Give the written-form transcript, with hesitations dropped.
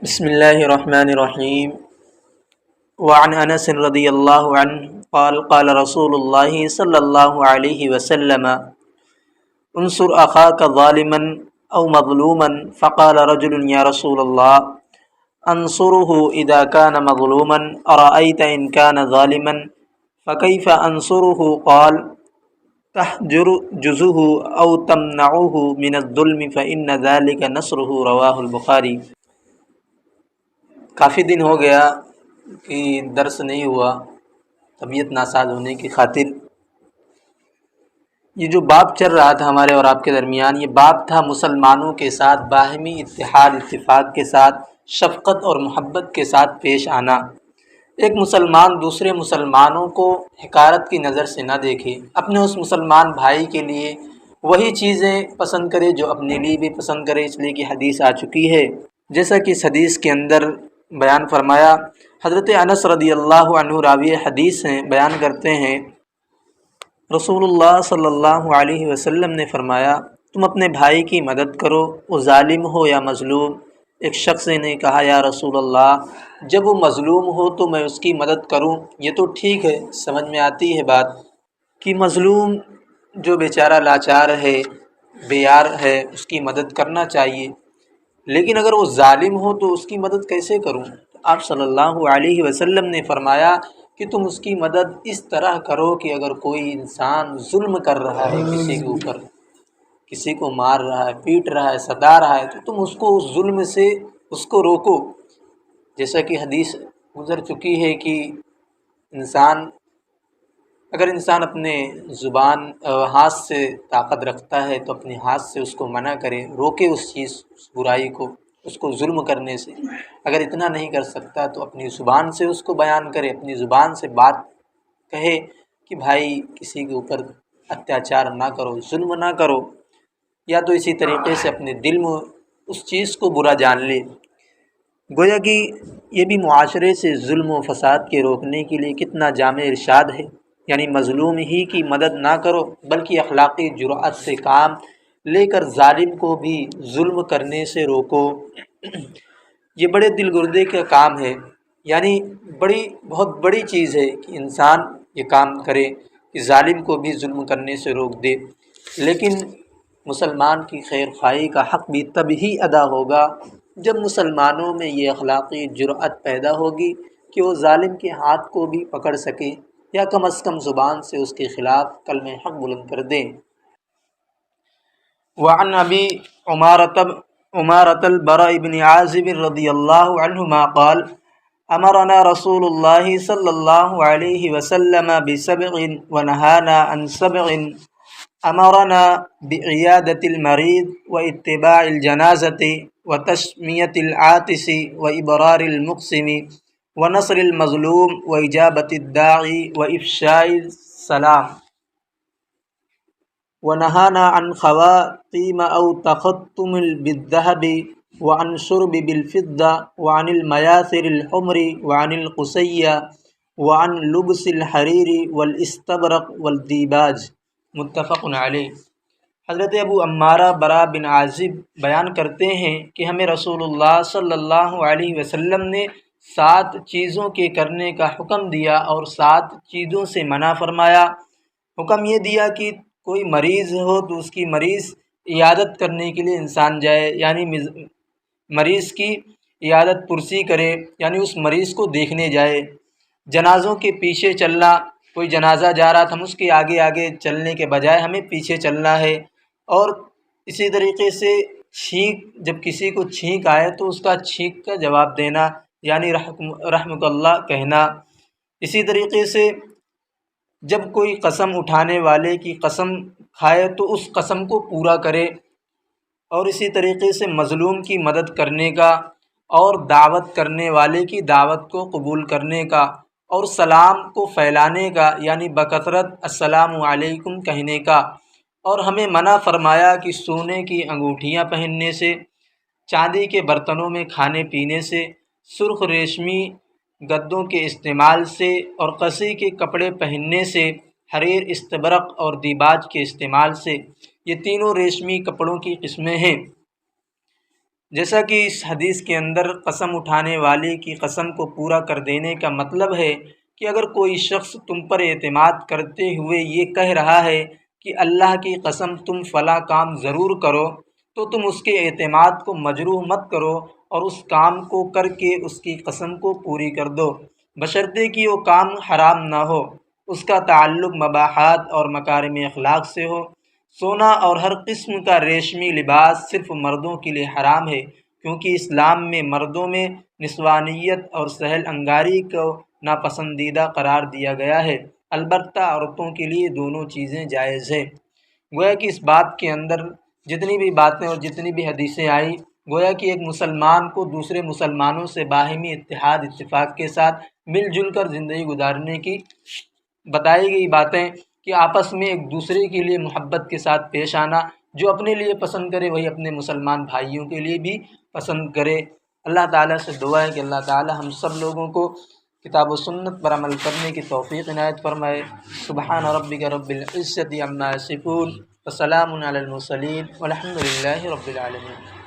بسم الله الرحمن الرحيم. وعن أنس رضي الله عنه قال قال رسول الله صلى الله عليه وسلم انصر أخاك ظالما أو مظلوما فقال رجل يا رسول الله أنصره إذا كان مظلوما أرأيت إن كان ظالما فكيف أنصره قال تحجر جزه أو تمنعه من الظلم فإن ذلك نصره رواه البخاري. کافی دن ہو گیا کہ درس نہیں ہوا طبیعت ناساز ہونے کی خاطر. یہ جو باب چل رہا تھا ہمارے اور آپ کے درمیان، یہ باب تھا مسلمانوں کے ساتھ باہمی اتحاد اتفاق کے ساتھ شفقت اور محبت کے ساتھ پیش آنا. ایک مسلمان دوسرے مسلمانوں کو حقارت کی نظر سے نہ دیکھے، اپنے اس مسلمان بھائی کے لیے وہی چیزیں پسند کرے جو اپنے لیے بھی پسند کرے، اس لیے کہ حدیث آ چکی ہے. جیسا کہ اس حدیث کے اندر بیان فرمایا، حضرت انس رضی اللہ عنہ راوی حدیث ہیں، بیان کرتے ہیں رسول اللہ صلی اللہ علیہ وسلم نے فرمایا تم اپنے بھائی کی مدد کرو، وہ ظالم ہو یا مظلوم. ایک شخص نے کہا یا رسول اللہ جب وہ مظلوم ہو تو میں اس کی مدد کروں. یہ تو ٹھیک ہے، سمجھ میں آتی ہے بات کہ مظلوم جو بیچارہ لاچار ہے، بے یار ہے، اس کی مدد کرنا چاہیے، لیکن اگر وہ ظالم ہو تو اس کی مدد کیسے کروں؟ آپ صلی اللہ علیہ وسلم نے فرمایا کہ تم اس کی مدد اس طرح کرو کہ اگر کوئی انسان ظلم کر رہا ہے کسی کے اوپر، کسی کو مار رہا ہے، پیٹ رہا ہے، ستا رہا ہے، تو تم اس کو اس ظلم سے اس کو روکو. جیسا کہ حدیث گزر چکی ہے کہ اگر انسان اپنے ہاتھ سے طاقت رکھتا ہے تو اپنے ہاتھ سے اس کو منع کرے، روکے اس برائی کو، اس کو ظلم کرنے سے. اگر اتنا نہیں کر سکتا تو اپنی زبان سے اس کو بیان کرے، اپنی زبان سے بات کہے کہ بھائی کسی کے اوپر اتیاچار نہ کرو، ظلم نہ کرو. یا تو اسی طریقے سے اپنے دل میں اس چیز کو برا جان لے. گویا کہ یہ بھی معاشرے سے ظلم و فساد کے روکنے کے لیے کتنا جامع ارشاد ہے. یعنی مظلوم ہی کی مدد نہ کرو بلکہ اخلاقی جرأت سے کام لے کر ظالم کو بھی ظلم کرنے سے روکو. یہ بڑے دل گردے کا کام ہے، یعنی بہت بڑی چیز ہے کہ انسان یہ کام کرے کہ ظالم کو بھی ظلم کرنے سے روک دے. لیکن مسلمان کی خیر خواہی کا حق بھی تب ہی ادا ہوگا جب مسلمانوں میں یہ اخلاقی جرأت پیدا ہوگی کہ وہ ظالم کے ہاتھ کو بھی پکڑ سکے یا کم از کم زبان سے اس کے خلاف کلمہ حق بلند کر دیں. وعن ابی عمارة البراء بن عازب رضی اللہ عنہما قال امرنا رسول اللہ صلی اللہ علیہ وسلم بسبع ونہانا عن سبع. امرنا بعیادة المریض واتباع الجنازة وتسمیة العاطس وابرار المقسم ونصر المظلوم واجابة الداعی وافشاء السلام. ونہانا عن خواتیم او تختم بالذهب وعن شرب بالفضة وعن المياثر الحمر وعن القصي وعن لبس الحرير والاستبرق والديباج. متفق علیہ. حضرت ابو عمارہ برا بن عازب بیان کرتے ہیں کہ ہمیں رسول اللہ صلی اللہ علیہ وسلم نے 7 چیزوں کے کرنے کا حکم دیا اور 7 چیزوں سے منع فرمایا. حکم یہ دیا کہ کوئی مریض ہو تو اس کی مریض عیادت کرنے کے لیے انسان جائے، یعنی مریض کی عیادت پرسی کرے، یعنی اس مریض کو دیکھنے جائے. جنازوں کے پیچھے چلنا، کوئی جنازہ جا رہا تھا ہم اس کے آگے آگے چلنے کے بجائے ہمیں پیچھے چلنا ہے. اور اسی طریقے سے جب کسی کو چھینک آئے تو اس کا چھینک کا جواب دینا، یعنی رحمک اللہ کہنا. اسی طریقے سے جب کوئی قسم اٹھانے والے کی قسم کھائے تو اس قسم کو پورا کرے. اور اسی طریقے سے مظلوم کی مدد کرنے کا اور دعوت کرنے والے کی دعوت کو قبول کرنے کا اور سلام کو پھیلانے کا، یعنی بکثرت السلام علیکم کہنے کا. اور ہمیں منع فرمایا کہ سونے کی انگوٹھیاں پہننے سے، چاندی کے برتنوں میں کھانے پینے سے، سرخ ریشمی گدوں کے استعمال سے اور قصی کے کپڑے پہننے سے، حریر، استبرق اور دیباج کے استعمال سے. یہ تینوں ریشمی کپڑوں کی قسمیں ہیں. جیسا کہ اس حدیث کے اندر قسم اٹھانے والے کی قسم کو پورا کر دینے کا مطلب ہے کہ اگر کوئی شخص تم پر اعتماد کرتے ہوئے یہ کہہ رہا ہے کہ اللہ کی قسم تم فلاں کام ضرور کرو، تو تم اس کے اعتماد کو مجروح مت کرو اور اس کام کو کر کے اس کی قسم کو پوری کر دو، بشرطے کہ وہ کام حرام نہ ہو، اس کا تعلق مباحات اور مکارم اخلاق سے ہو۔ سونا اور ہر قسم کا ریشمی لباس صرف مردوں کے لیے حرام ہے، کیونکہ اسلام میں مردوں میں نسوانیت اور سہل انگاری کو ناپسندیدہ قرار دیا گیا ہے، البتہ عورتوں کے لیے دونوں چیزیں جائز ہے۔ گویا کہ اس بات کے اندر جتنی بھی باتیں اور جتنی بھی حدیثیں آئی، گویا کہ ایک مسلمان کو دوسرے مسلمانوں سے باہمی اتحاد اتفاق کے ساتھ مل جل کر زندگی گزارنے کی بتائی گئی باتیں، کہ آپس میں ایک دوسرے کے لیے محبت کے ساتھ پیش آنا، جو اپنے لیے پسند کرے وہی اپنے مسلمان بھائیوں کے لیے بھی پسند کرے۔ اللہ تعالیٰ سے دعا ہے کہ اللہ تعالیٰ ہم سب لوگوں کو کتاب و سنت پر عمل کرنے کی توفیق عنایت فرمائے۔ سبحان ربک رب العزت عما یصفون وسلام علی المرسلین والحمد للہ رب العالمین۔